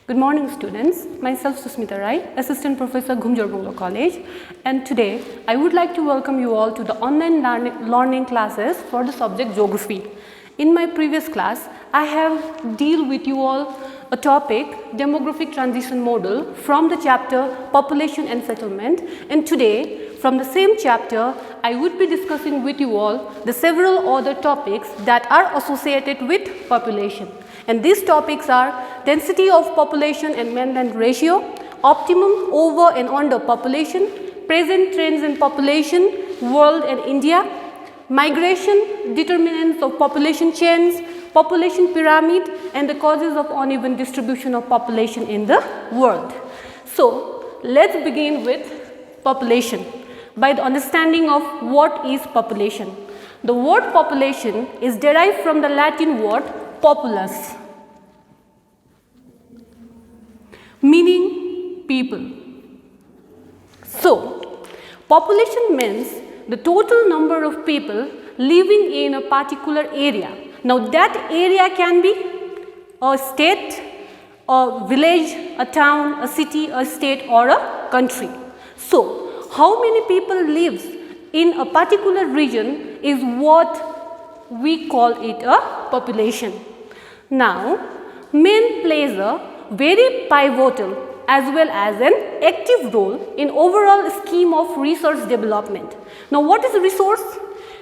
Good morning students, myself Sushmita Rai, Assst.Professor Ghoom Jorebunglow College, and today I would like to welcome you all to the online learning classes for the subject Geography. In my previous class, I have dealt with you all a topic Demographic Transition Model from the chapter Population and Settlement, and today from the same chapter I would be discussing with you all the several other topics that are associated with population. And these topics are density of population and man-land ratio, optimum over and under population, present trends in population, world and India, migration, determinants of population chains, population pyramid, and the causes of uneven distribution of population in the world. So, let's begin with population by the understanding of what is population. The word population is derived from the Latin word populus, meaning people. So, population means the total number of people living in a particular area. Now, that area can be a state, a village, a town, a city, a state, or a country. So, how many people lives in a particular region is what we call it a population. Now, man plays a very pivotal as well as an active role in overall scheme of resource development. Now, what is a resource?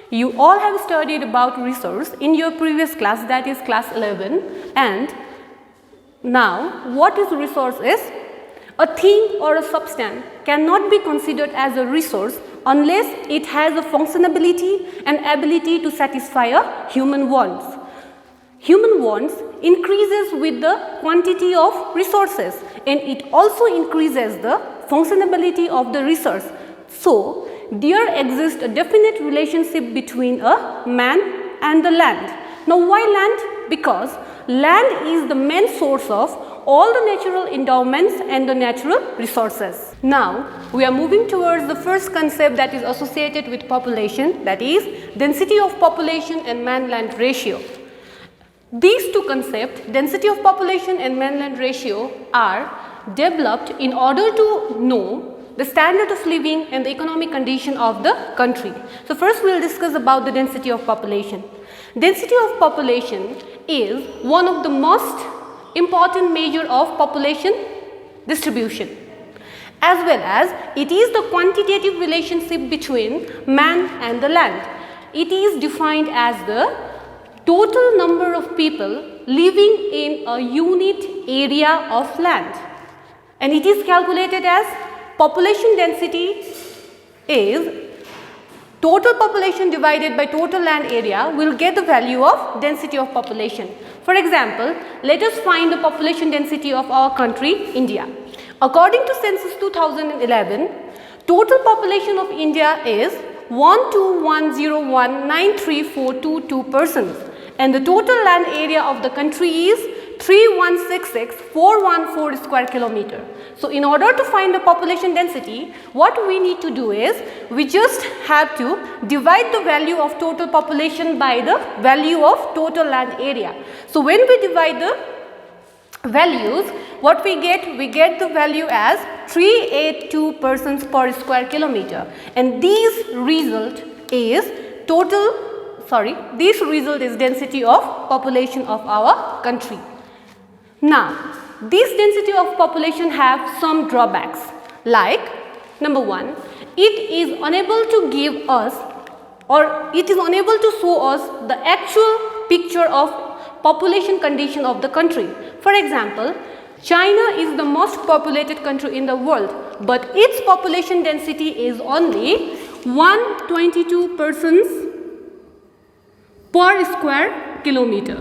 You all have studied about resource in your previous class, that is class 11, and now what is resource is a thing or a substance cannot be considered as a resource unless it has a functionality and ability to satisfy a human wants. Human wants increases with the quantity of resources, and it also increases the functionality of the resource. So, there exists a definite relationship between a man and the land. Now, why land? Because land is the main source of all the natural endowments and the natural resources. Now, we are moving towards the first concept that is associated with population, that is density of population and man-land ratio. These two concepts, density of population and man-land ratio, are developed in order to know the standard of living and the economic condition of the country. So, first we will discuss about the density of population. Density of population is one of the most important measure of population distribution, as well as it is the quantitative relationship between man and the land. It is defined as the total number of people living in a unit area of land, and it is calculated as population density is total population divided by total land area will get the value of density of population. For example, let us find the population density of our country, India. According to census 2011, total population of India is 12101,93422 persons, and the total land area of the country is 3166,414 square kilometer. So, in order to find the population density, what we need to do is we just have to divide the value of total population by the value of total land area. So, when we divide the values, what we get? We get the value as 382 persons per square kilometer, and this result is density of population of our country. Now, this density of population have some drawbacks, like number one, it is unable to give us, or it is unable to show us the actual picture of population condition of the country. For example, China is the most populated country in the world, but its population density is only 122 persons per square kilometer.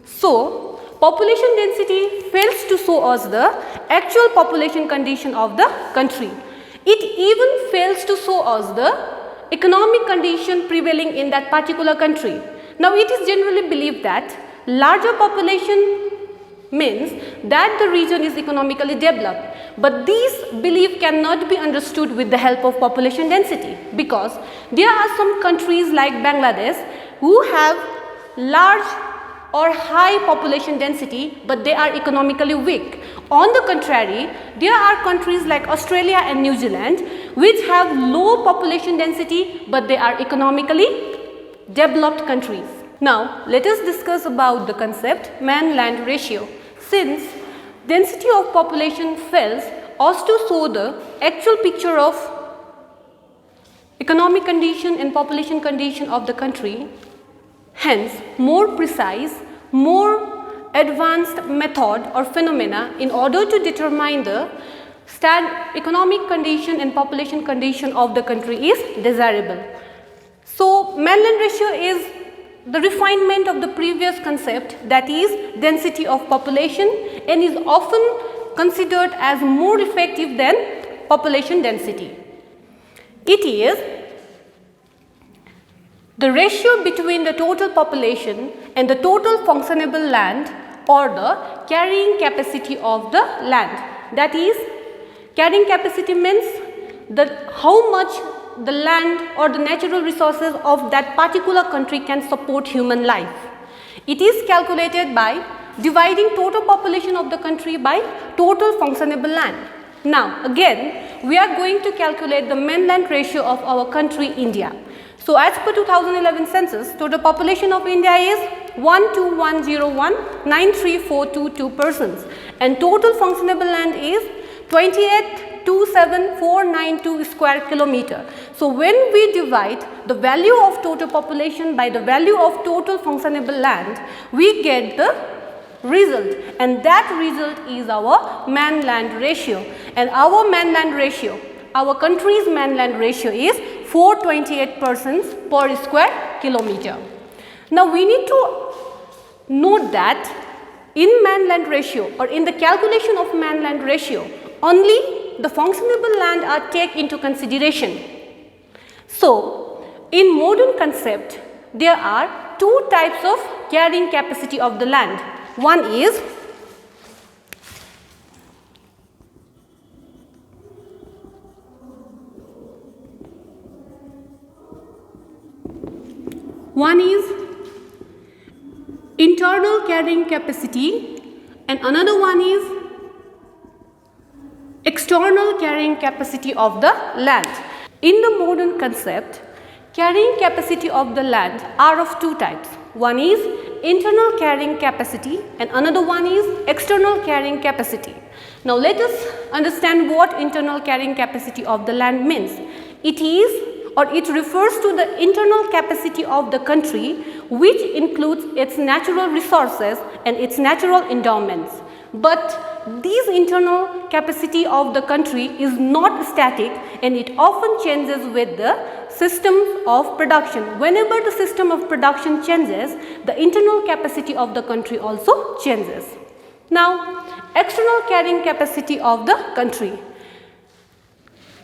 So, population density fails to show us the actual population condition of the country. It even fails to show us the economic condition prevailing in that particular country. Now, it is generally believed that larger population means that the region is economically developed, but this belief cannot be understood with the help of population density, because there are some countries like Bangladesh who have large or high population density, but they are economically weak. On the contrary, there are countries like Australia and New Zealand which have low population density, but they are economically developed countries. Now, let us discuss about the concept man-land ratio. Since density of population fails us to show the actual picture of economic condition and population condition of the country, hence more precise, more advanced method or phenomena in order to determine the economic condition and population condition of the country is desirable. So, man-land ratio is the refinement of the previous concept, that is density of population, and is often considered as more effective than population density. It is the ratio between the total population and the total functionable land or the carrying capacity of the land. That is, carrying capacity means how much the land or the natural resources of that particular country can support human life. It is calculated by dividing total population of the country by total functionable land. Now again, we are going to calculate the man-land ratio of our country India. So as per 2011 census, total population of India is 12101,93422 persons, and total functionable land is 28,27492 square kilometer. So when we divide the value of total population by the value of total functionable land, we get the result, and that result is our man-land ratio. And our man-land ratio, our country's man-land ratio is 428 persons per square kilometer. Now we need to note that in man-land ratio or in the calculation of man-land ratio, only the functionable land are taken into consideration. So in modern concept, there are two types of carrying capacity of the land. One is internal carrying capacity and another one is external carrying capacity of the land. In the modern concept, carrying capacity of the land are of two types. One is internal carrying capacity and another one is external carrying capacity. Now let us understand what internal carrying capacity of the land means. It refers to the internal capacity of the country, which includes its natural resources and its natural endowments. But this internal capacity of the country is not static, and it often changes with the system of production. Whenever the system of production changes, the internal capacity of the country also changes. Now, external carrying capacity of the country.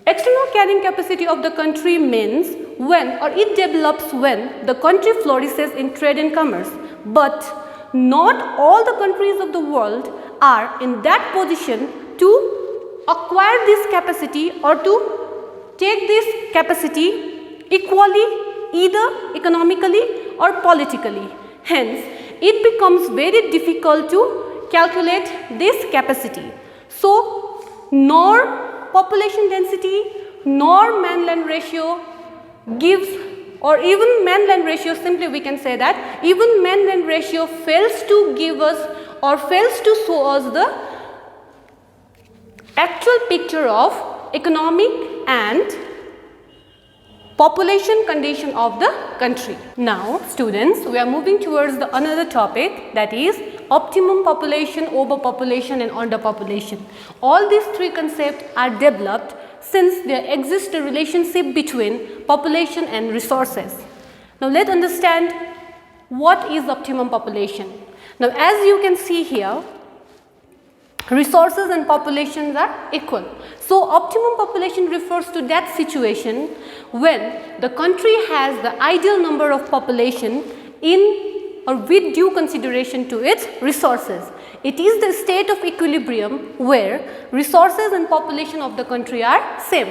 External carrying capacity of the country means it develops when the country flourishes in trade and commerce. But not all the countries of the world are in that position to acquire this capacity or to take this capacity equally, either economically or politically. Hence, it becomes very difficult to calculate this capacity. So, nor population density nor man-land ratio gives, or even man-land ratio, simply we can say that even man-land ratio fails to give us or fails to show us the actual picture of economic and population condition of the country. Now students, we are moving towards the another topic, that is optimum population, overpopulation and underpopulation. All these three concepts are developed since there exists a relationship between population and resources. Now let us understand what is optimum population. Now as you can see here, resources and populations are equal. So optimum population refers to that situation when the country has the ideal number of population in or with due consideration to its resources. It is the state of equilibrium where resources and population of the country are same.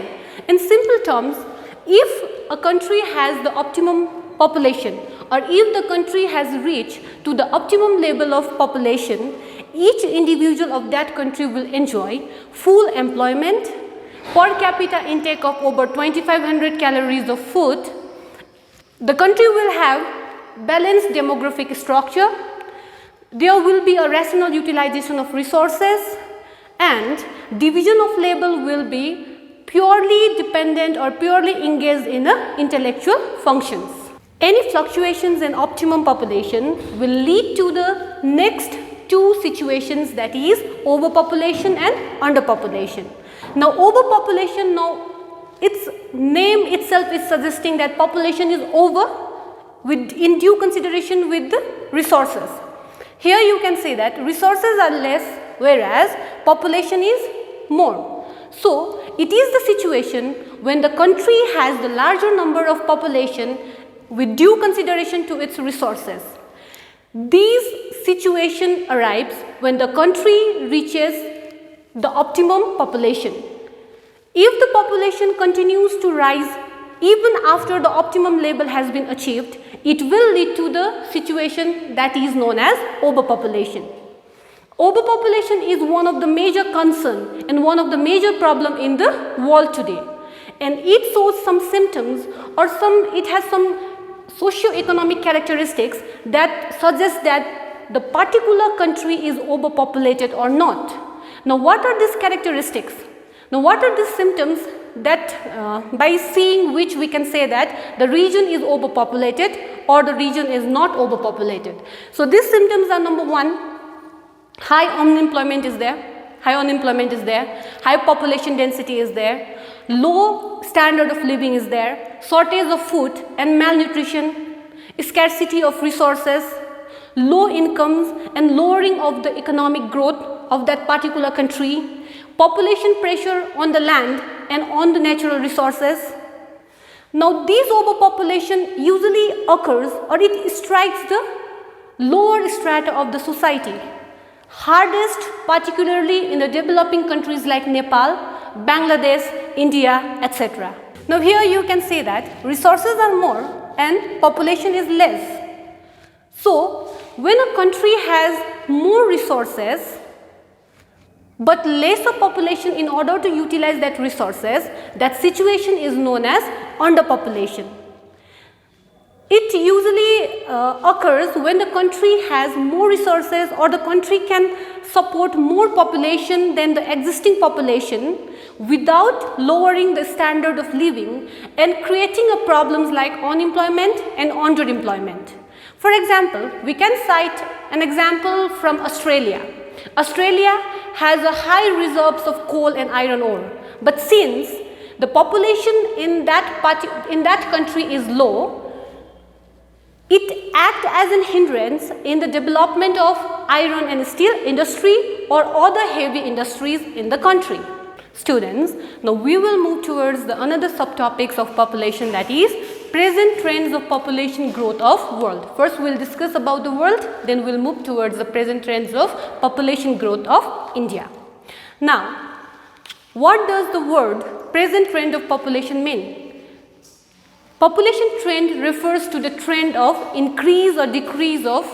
In simple terms, if a country has the optimum population or if the country has reached to the optimum level of population, each individual of that country will enjoy full employment, per capita intake of over 2500 calories of food. The country will have balanced demographic structure. There will be a rational utilization of resources, and division of labor will be purely dependent or purely engaged in the intellectual functions. Any fluctuations in optimum population will lead to the next two situations, that is overpopulation and underpopulation. Now overpopulation, now its name itself is suggesting that population is over with in due consideration with the resources. Here you can say that resources are less whereas population is more. So it is the situation when the country has the larger number of population with due consideration to its resources. This situation arrives when the country reaches the optimum population. If the population continues to rise even after the optimum level has been achieved, it will lead to the situation that is known as overpopulation. Overpopulation is one of the major concern and one of the major problem in the world today, and it shows some symptoms or it has some socio-economic characteristics that suggest that the particular country is overpopulated or not. Now what are these characteristics? Now what are these symptoms that by seeing which we can say that the region is overpopulated or the region is not overpopulated? So these symptoms are: number one, high unemployment is there, high population density is there, low standard of living is there, shortage of food and malnutrition, scarcity of resources, low incomes and lowering of the economic growth of that particular country, population pressure on the land and on the natural resources. Now this overpopulation usually occurs or it strikes the lower strata of the society, hardest particularly in the developing countries like Nepal, Bangladesh, India, etc. Now here you can say that resources are more and population is less. So when a country has more resources but lesser population in order to utilize that resources, that situation is known as underpopulation. It usually occurs when the country has more resources or the country can support more population than the existing population without lowering the standard of living and creating a problems like unemployment and underemployment. For example, we can cite an example from Australia. Australia has a high reserves of coal and iron ore, but since the population in that country is low, it acts as an hindrance in the development of iron and steel industry or other heavy industries in the country. Students, now we will move towards the another subtopics of population, that is present trends of population growth of world. First we will discuss about the world, then we will move towards the present trends of population growth of India. Now, what does the word present trend of population mean? Population trend refers to the trend of increase or decrease of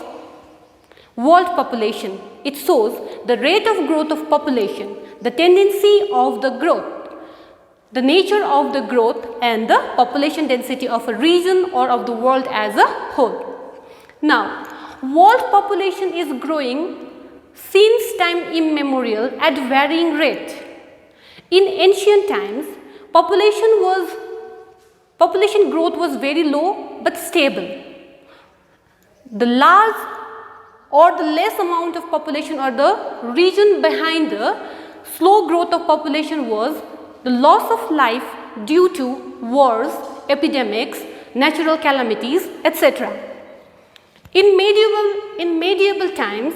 world population. It shows the rate of growth of population, the tendency of the growth, the nature of the growth and the population density of a region or of the world as a whole. Now, world population is growing since time immemorial at varying rate. In ancient times, population growth was very low but stable. The large or the less amount of population or the reason behind the slow growth of population was the loss of life due to wars, epidemics, natural calamities, etc. In medieval times,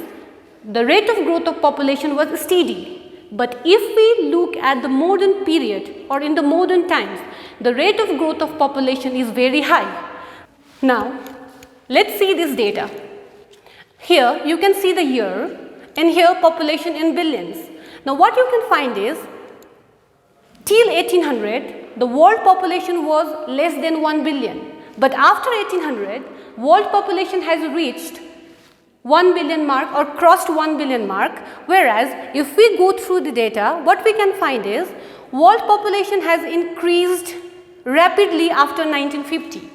the rate of growth of population was steady. But if we look at the modern period or in the modern times, the rate of growth of population is very high. Now, let's see this data. Here you can see the year and here population in billions. Now what you can find is, till 1800, the world population was less than 1 billion. But after 1800, world population has reached 1 billion mark or crossed 1 billion mark, whereas if we go through the data, what we can find is world population has increased rapidly after 1950.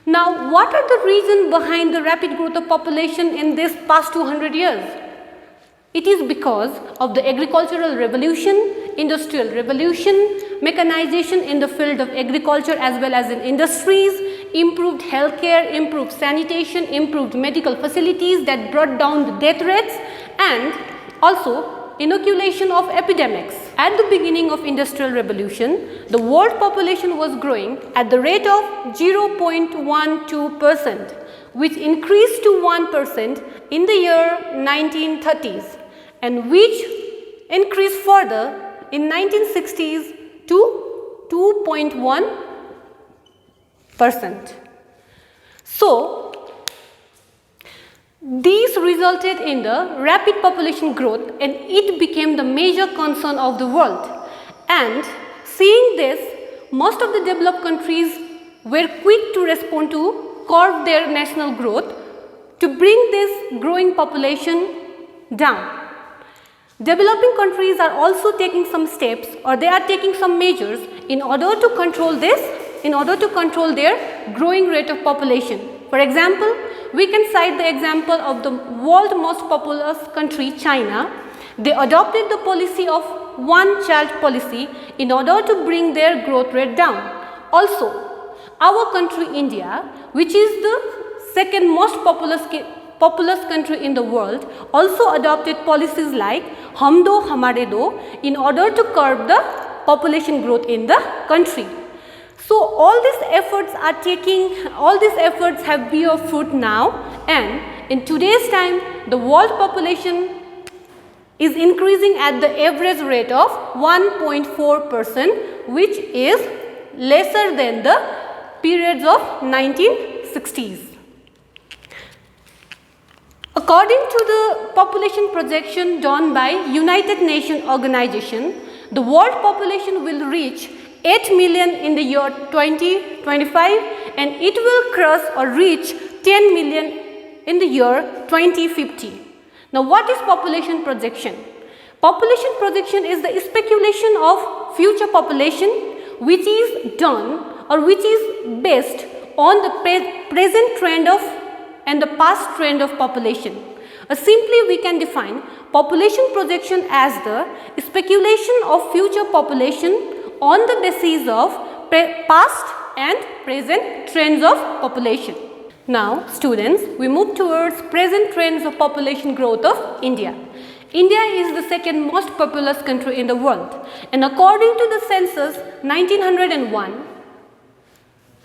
Now, what are the reasons behind the rapid growth of population in this past 200 years? It is because of the agricultural revolution, industrial revolution, mechanization in the field of agriculture as well as in industries, improved healthcare, improved sanitation, improved medical facilities that brought down the death rates, and also inoculation of epidemics. At the beginning of industrial revolution, the world population was growing at the rate of 0.12%, which increased to 1% in the year 1930s and which increased further in 1960s to 2.1%. So, these resulted in the rapid population growth and it became the major concern of the world. And seeing this, most of the developed countries were quick to respond to curb their national growth to bring this growing population down. Developing countries are also taking some steps or they are taking some measures in order to control this, in order to control their growing rate of population. For example, we can cite the example of the world's most populous country, China. They adopted the policy of one-child policy in order to bring their growth rate down. Also, our country, India, which is the second most populous country in the world, also adopted policies like Hum Do Hamare Do in order to curb the population growth in the country. So, all these efforts have bear fruit now, and in today's time the world population is increasing at the average rate of 1.4%, which is lesser than the periods of 1960s. According to the population projection done by United Nations Organization, the world population will reach 8 million in the year 2025 and it will cross or reach 10 million in the year 2050. Now, what is population projection? Population projection is the speculation of future population which is done or which is based on the present trend of and the past trend of population. Simply we can define population projection as the speculation of future population on the basis of past and present trends of population. Now, students, we move towards present trends of population growth of India. India is the second most populous country in the world, and according to the census 1901,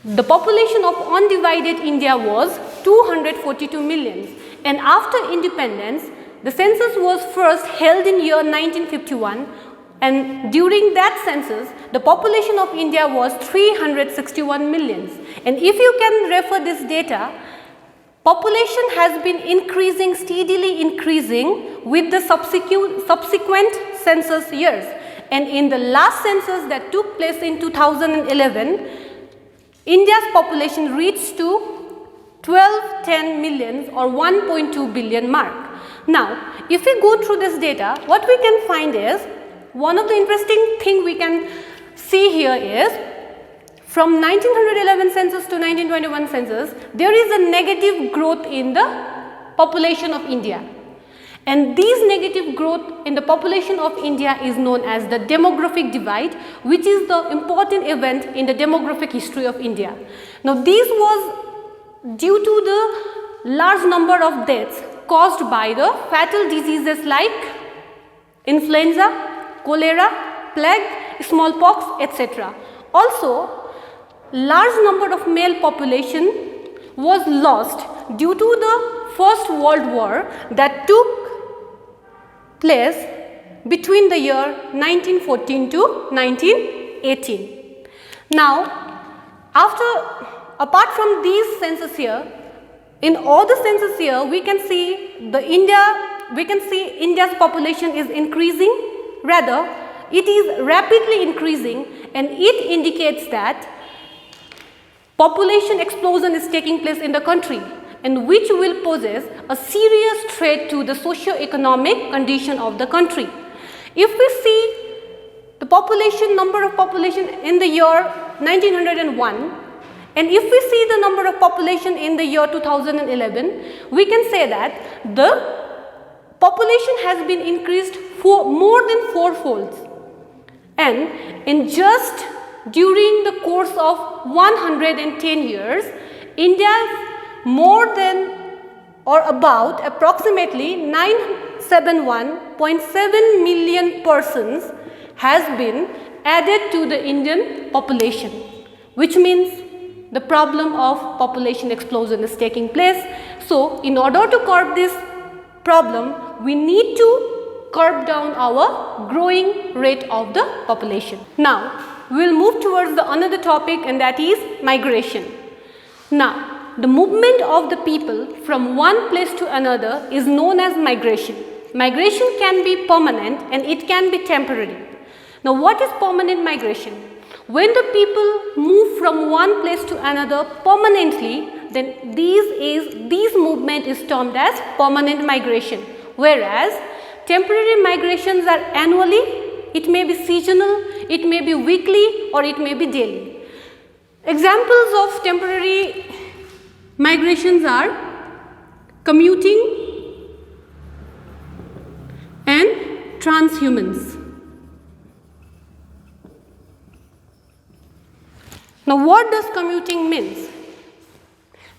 the population of undivided India was 242 million, and after independence, the census was first held in year 1951, and during that census, the population of India was 361 million. And if you can refer this data, population has been increasing, steadily increasing with the subsequent census years. And in the last census that took place in 2011, India's population reached to 1210 million or 1.2 billion mark. Now, if we go through this data, what we can find is, one of the interesting thing we can see here is, from 1911 census to 1921 census, there is a negative growth in the population of India. And this negative growth in the population of India is known as the demographic divide, which is the important event in the demographic history of India. Now, this was due to the large number of deaths caused by the fatal diseases like influenza, cholera, plague, smallpox, etc. Also, large number of male population was lost due to the First World War that took place between the year 1914 to 1918. Now, apart from these census here, in all the census here, we can see India's population is increasing. Rather, it is rapidly increasing, and it indicates that population explosion is taking place in the country. and which will possess a serious threat to the socio-economic condition of the country. If we see the number of population in the year 1901, and if we see the number of population in the year 2011, we can say that the population has been increased for more than fourfold, and in just during the course of 110 years, India's more than or about approximately 971.7 million persons has been added to the Indian population, which means the problem of population explosion is taking place. So, in order to curb this problem, we need to curb down our growing rate of the population. Now, we will move towards the another topic, and that is migration. Now, the movement of the people from one place to another is known as migration. Migration can be permanent and it can be temporary. Now, what is permanent migration? When the people move from one place to another permanently, then this movement is termed as permanent migration. Whereas temporary migrations are annually, it may be seasonal, it may be weekly, or it may be daily. Examples of temporary migrations are commuting and transhumance. Now, what does commuting means?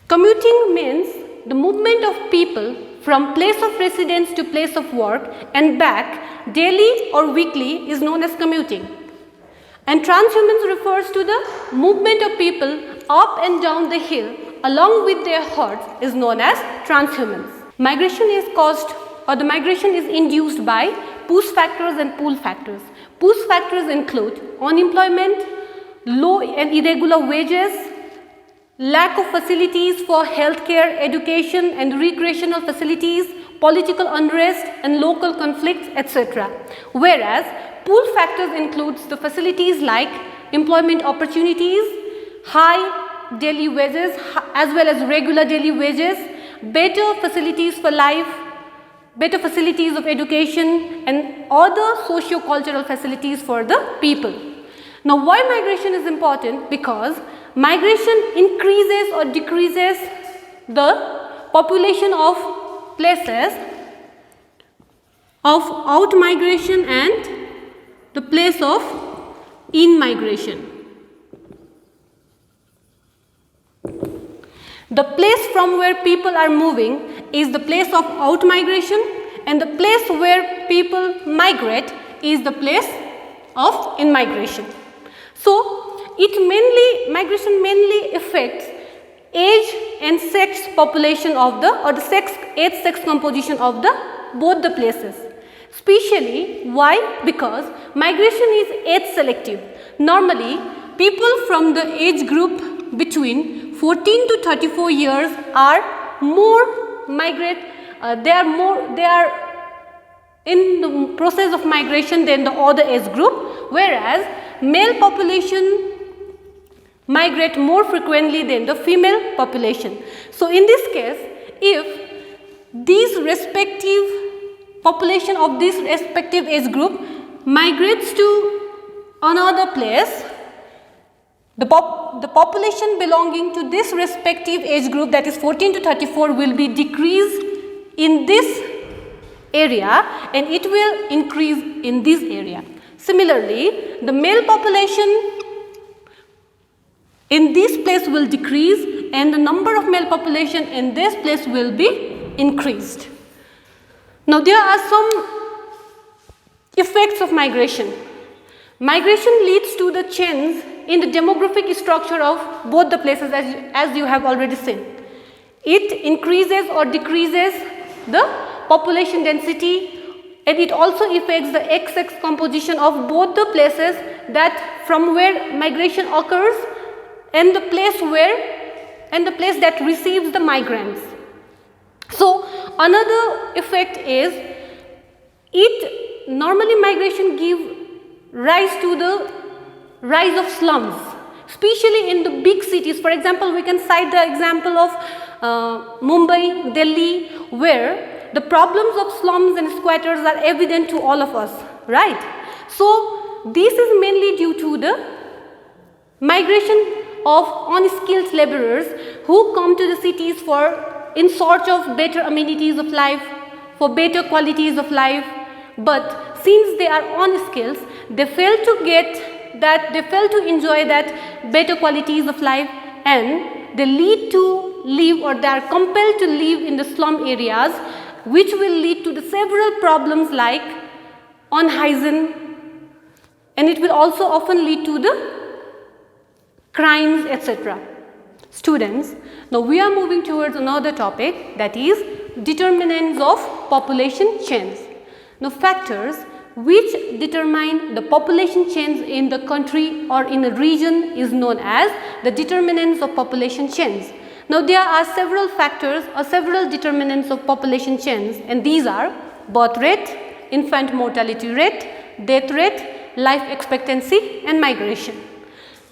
Commuting means the movement of people from place of residence to place of work and back daily or weekly is known as commuting. And transhumance refers to the movement of people up and down the hill along with their herds is known as transhumance. Migration is caused, or the migration is induced by push factors and pull factors. Push factors include unemployment, low and irregular wages, lack of facilities for healthcare, education and recreational facilities, political unrest and local conflicts, etc. Whereas pull factors includes the facilities like employment opportunities, high daily wages as well as regular daily wages, better facilities for life, better facilities of education and other socio-cultural facilities for the people. Now, why migration is important? Because migration increases or decreases the population of places of out migration and the place of in migration. The place from where people are moving is the place of out migration, and the place where people migrate is the place of in migration. So, migration mainly affects age and sex population of the, or the age sex composition of the both the places. Especially why? Because migration is age selective. Normally, people from the age group between 14 to 34 years are more they are in the process of migration than the other age group, whereas male population migrate more frequently than the female population. So, in this case, if these respective population of this respective age group migrates to another place, the population belonging to this respective age group, that is 14 to 34, will be decreased in this area and it will increase in this area. Similarly, the male population in this place will decrease and the number of male population in this place will be increased. Now, there are some effects of migration. Migration leads to the change in the demographic structure of both the places, as you have already seen. It increases or decreases the population density, and it also affects the X-sex composition of both the places that from where migration occurs and the place that receives the migrants. So, another effect is normally migration give rise to the rise of slums, especially in the big cities. For example, we can cite the example of Mumbai, Delhi, where the problems of slums and squatters are evident to all of us, right? So, this is mainly due to the migration of unskilled laborers who come to the cities in search of better amenities of life, for better qualities of life, but since they are unskilled, they fail to enjoy that better qualities of life, and they lead to live, or they are compelled to live in the slum areas, which will lead to the several problems like unhygiene, and it will also often lead to the crimes, etc. Students, now we are moving towards another topic, that is determinants of population change. Now, factors which determine the population change in the country or in a region is known as the determinants of population change. Now, there are several factors or several determinants of population change, and these are birth rate, infant mortality rate, death rate, life expectancy, and migration.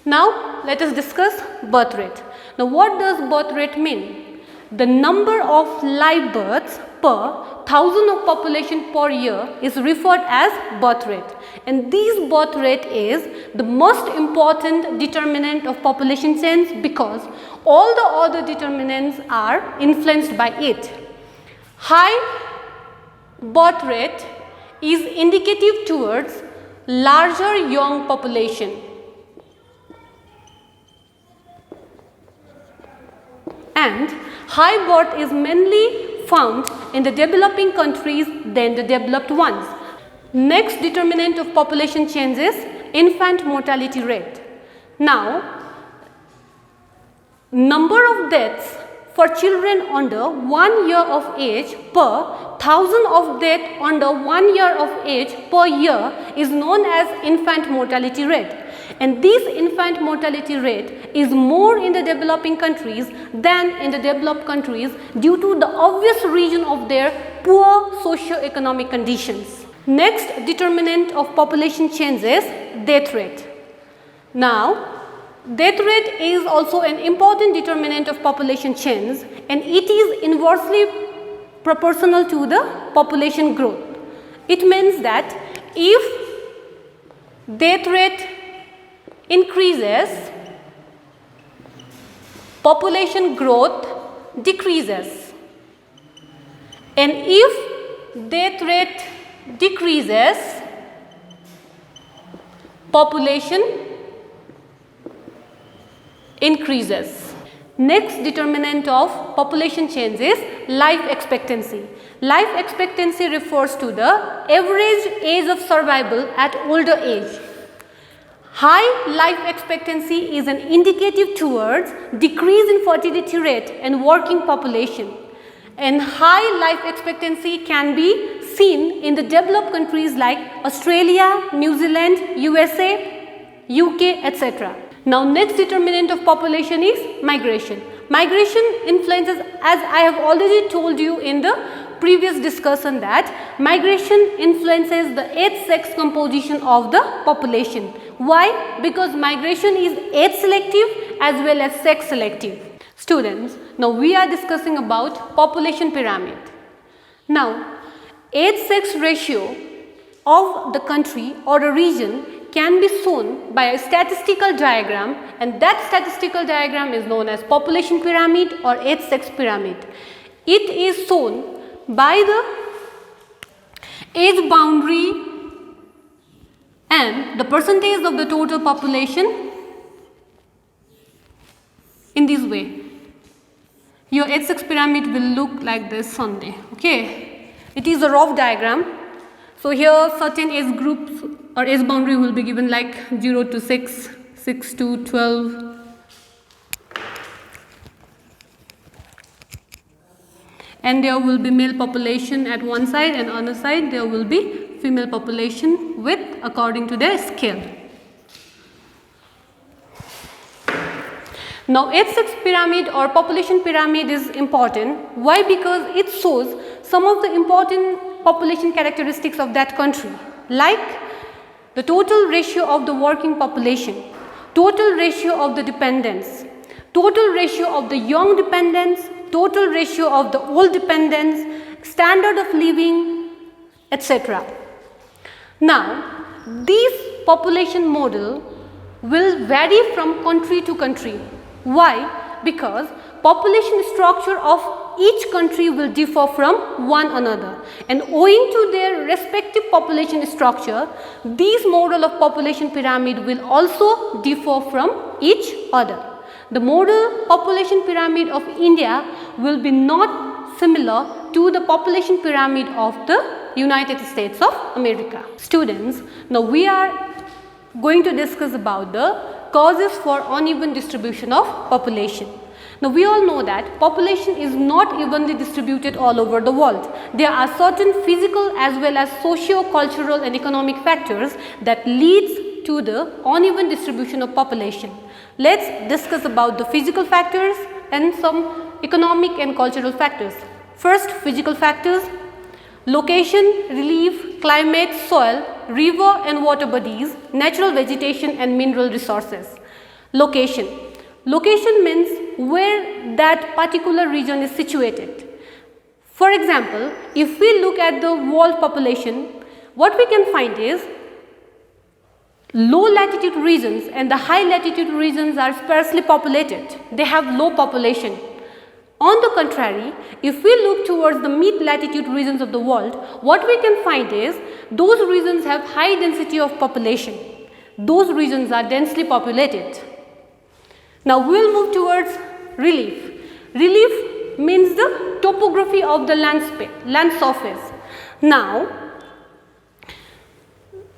Now, let us discuss birth rate. Now, what does birth rate mean? The number of live births per 1000 of population per year is referred as birth rate, and this birth rate is the most important determinant of population change because all the other determinants are influenced by it. High birth rate is indicative towards larger young population, and high birth is mainly found in the developing countries than the developed ones. Next determinant of population change is infant mortality rate. Now, number of deaths for children under 1 year of age per 1000 of death under 1 year of age per year is known as infant mortality rate, and this infant mortality rate is more in the developing countries than in the developed countries due to the obvious reason of their poor socio-economic conditions. Next determinant of population change is death rate. Now, death rate is also an important determinant of population change, and it is inversely proportional to the population growth. It means that if death rate increases, population growth decreases, and if death rate decreases, population increases. Next determinant of population change is life expectancy. Life expectancy refers to the average age of survival at older age. High life expectancy is an indicative towards decrease in fertility rate and working population, and high life expectancy can be seen in the developed countries like Australia, New Zealand, USA, UK, etc. Now, next determinant of population is migration. Migration influences, as I have already told you in the previous discussion, that migration influences the age-sex composition of the population. Why? Because migration is age selective as well as sex selective. Students, now we are discussing about population pyramid. Now, age-sex ratio of the country or a region can be shown by a statistical diagram, and that statistical diagram is known as population pyramid or age-sex pyramid. It is shown by the age boundary and the percentage of the total population in this way. Your age-sex pyramid will look like this someday. Okay, it is a rough diagram. So here certain age groups or age boundary will be given like 0 to 6, 6 to 12. And there will be male population at one side, and on the side there will be female population with according to their scale. Now, age-sex pyramid or population pyramid is important. Why? Because it shows some of the important population characteristics of that country, like the total ratio of the working population, total ratio of the dependents, total ratio of the young dependents, total ratio of the oil dependence, standard of living, etc. Now, these population model will vary from country to country. Why? Because population structure of each country will differ from one another, and owing to their respective population structure, these model of population pyramid will also differ from each other. The model population pyramid of India will be not similar to the population pyramid of the United States of America. Students, now we are going to discuss about the causes for uneven distribution of population. Now we all know that population is not evenly distributed all over the world. There are certain physical as well as socio-cultural and economic factors that leads to the uneven distribution of population. Let's discuss about the physical factors and some economic and cultural factors. First, physical factors: location, relief, climate, soil, river and water bodies, natural vegetation and mineral resources. Location. Location means where that particular region is situated. For example, if we look at the world population, what we can find is low latitude regions and the high latitude regions are sparsely populated. They have low population. On the contrary, if we look towards the mid latitude regions of the world, what we can find is those regions have high density of population. Those regions are densely populated. Now we will move towards relief. Relief means the topography of the land surface. Now,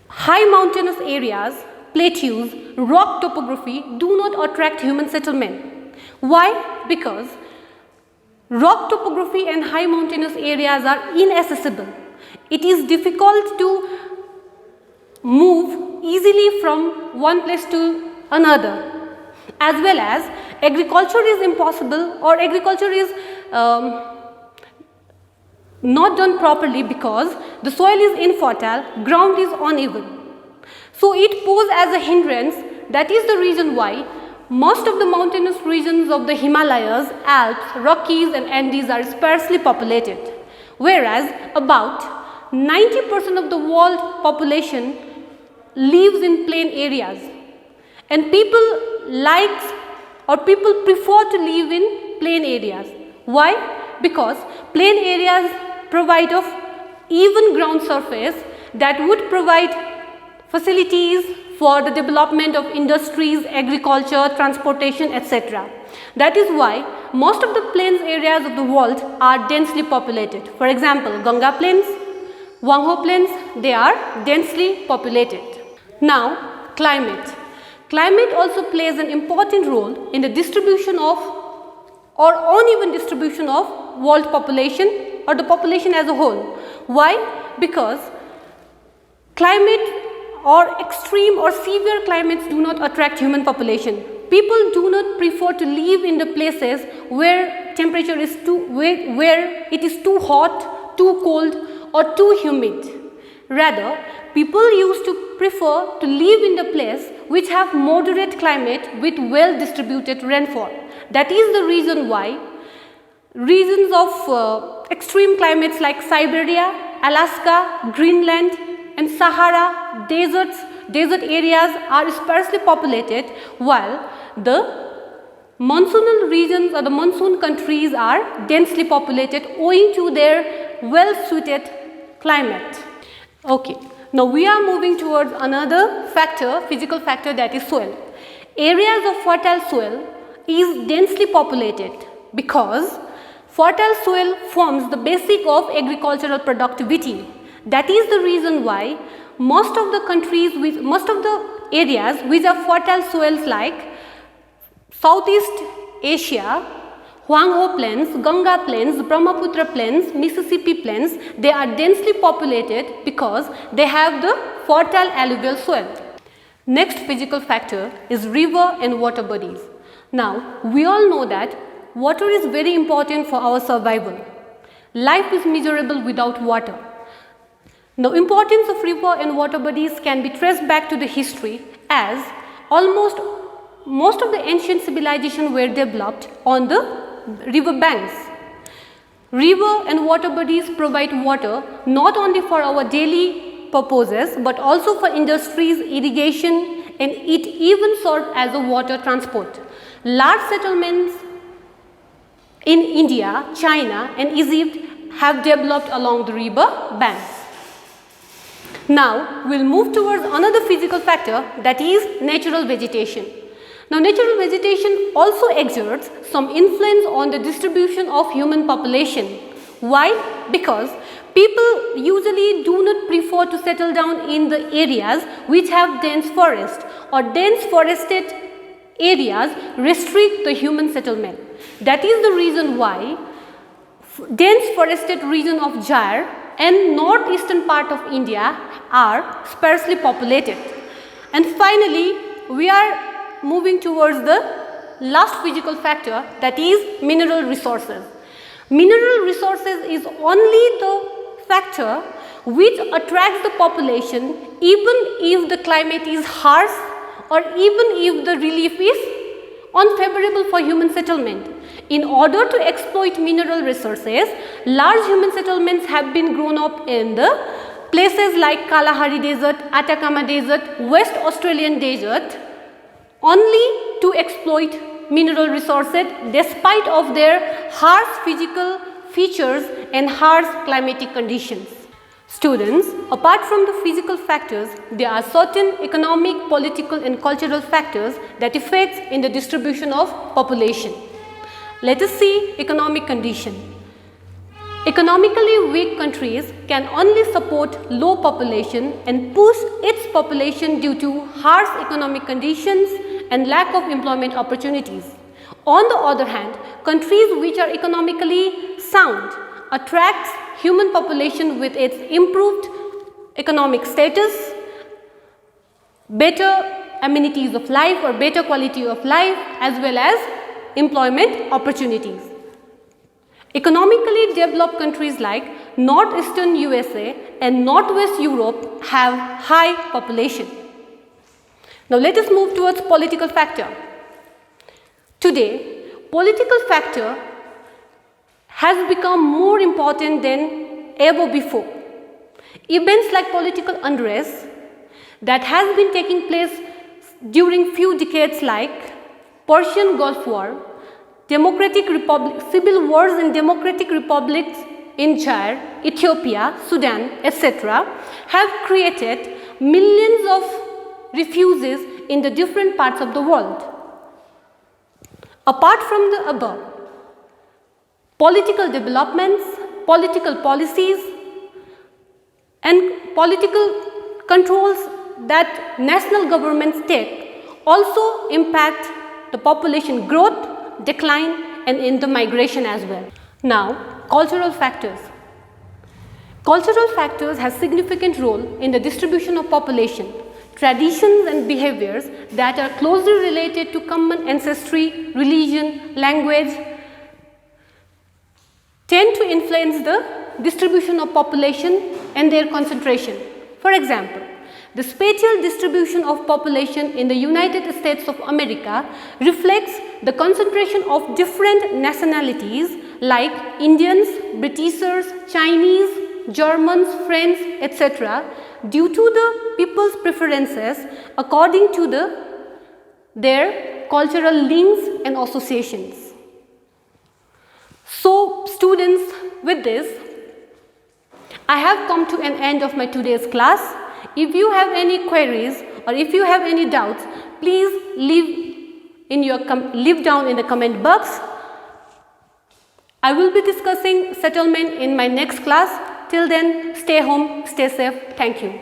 high mountainous areas, plateaus, rock topography do not attract human settlement. Why? Because rock topography and high mountainous areas are inaccessible. It is difficult to move easily from one place to another, as well as agriculture is impossible, or agriculture is not done properly because the soil is infertile, ground is uneven. So it poses as a hindrance. That is the reason why most of the mountainous regions of the Himalayas, Alps, Rockies and Andes are sparsely populated, whereas about 90% of the world population lives in plain areas, and people prefer to live in plain areas. Why? Because plain areas provide of even ground surface that would provide facilities for the development of industries, agriculture, transportation, etc. That is why most of the plains areas of the world are densely populated. For example, Ganga plains, Wangho plains, they are densely populated. Now, climate. Climate also plays an important role in the distribution of or uneven distribution of world population or the population as a whole. Why? Because climate or extreme or severe climates do not attract human population. People do not prefer to live in the places where temperature is where it is too hot, too cold or too humid. Rather, people used to prefer to live in the place which have moderate climate with well distributed rainfall. That is the reason why regions of extreme climates like Siberia, Alaska, Greenland and Sahara desert areas are sparsely populated, while the monsoonal regions or the monsoon countries are densely populated owing to their well suited climate. Okay, now we are moving towards another factor, physical factor, that is soil. Areas of fertile soil is densely populated because fertile soil forms the basic of agricultural productivity. That is the reason why most of the areas which are fertile soils like Southeast Asia, Huangho plains, Ganga plains, Brahmaputra plains, Mississippi plains, they are densely populated because they have the fertile alluvial soil. Next physical factor is river and water bodies. Now, we all know that water is very important for our survival. Life is miserable without water. The importance of river and water bodies can be traced back to the history, as most of the ancient civilizations were developed on the river banks. River and water bodies provide water not only for our daily purposes but also for industries, irrigation, and it even serves as a water transport. Large settlements in India, China, and Egypt have developed along the river banks. Now, we will move towards another physical factor, that is natural vegetation. Now, natural vegetation also exerts some influence on the distribution of human population. Why? Because people usually do not prefer to settle down in the areas which have dense forest, or dense forested areas restrict the human settlement. That is the reason why dense forested region of Jhar and northeastern part of India are sparsely populated. And finally, we are moving towards the last physical factor, that is mineral resources. Mineral resources is only the factor which attracts the population even if the climate is harsh or even if the relief is unfavorable for human settlement. In order to exploit mineral resources, large human settlements have been grown up in the places like Kalahari Desert, Atacama Desert, West Australian Desert, only to exploit mineral resources despite of their harsh physical features and harsh climatic conditions. Students, apart from the physical factors, there are certain economic, political and cultural factors that affects in the distribution of population. Let us see economic condition. Economically weak countries can only support low population and push its population due to harsh economic conditions and lack of employment opportunities. On the other hand, countries which are economically sound attracts human population with its improved economic status, better amenities of life or better quality of life, as well as employment opportunities. Economically developed countries like northeastern USA and northwest Europe have high population. Now let us move towards political factor. Today, political factor has become more important than ever before. Events like political unrest that has been taking place during few decades like Persian Gulf War, civil wars in democratic republics in Jhar, Ethiopia, Sudan, etc. have created millions of refugees in the different parts of the world. Apart from the above, political developments, political policies and political controls that national governments take also impact the population growth, decline and in the migration as well. Now, cultural factors. Cultural factors have significant role in the distribution of population. Traditions and behaviors that are closely related to common ancestry, religion, language tend to influence the distribution of population and their concentration. For example, the spatial distribution of population in the United States of America reflects the concentration of different nationalities like Indians, Britishers, Chinese, Germans, French, etc. due to the people's preferences according to their cultural links and associations. So, students, with this, I have come to an end of my today's class. If you have any queries or if you have any doubts, please leave down in the comment box. I will be discussing settlement in my next class. Till then, stay home, stay safe. Thank you.